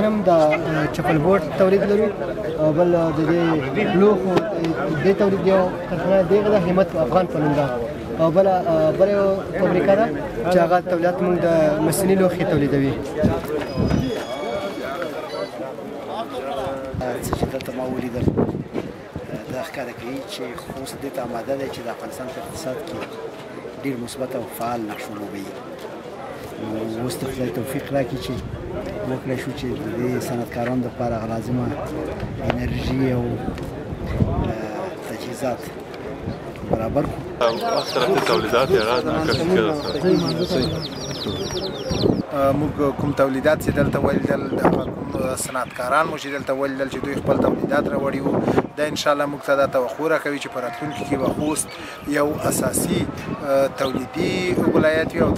هم د چپل بوټ تولید لرو او بل د دې لوښو دې تولید یو کارخانه دی د همت افغان په نوم ده او بل یو فابریکه ده چې هغه تولیدات موږ د مصنوعي لوښي تولیدوي. څه چې دلته ما ولیدل دا ښکاره کوي چې خوست دې ته آماده دی چې د افغانستان په اقتصاد کې ډېر مثبت او فعال نقش ولوبوي. نو اوس د خدای توفیق راکړي چې وکړای شو چې د دې صنعتکارانو دپاره هغه لازمه انرژي او تجهیزات برابر کړو. اکثره تولیدات یې هغه موږ کوم تولیدات چې دلته ولیدل کوم صنعتکاران مو چې دلته ولیدل چې دوی خپل تولیدات راوړي وو دا انشاءالله موږ ته دا توقع راکوي چې په راتلونکي کې به خوست یو اساسي تولیدي ولایت وي او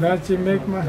That you make my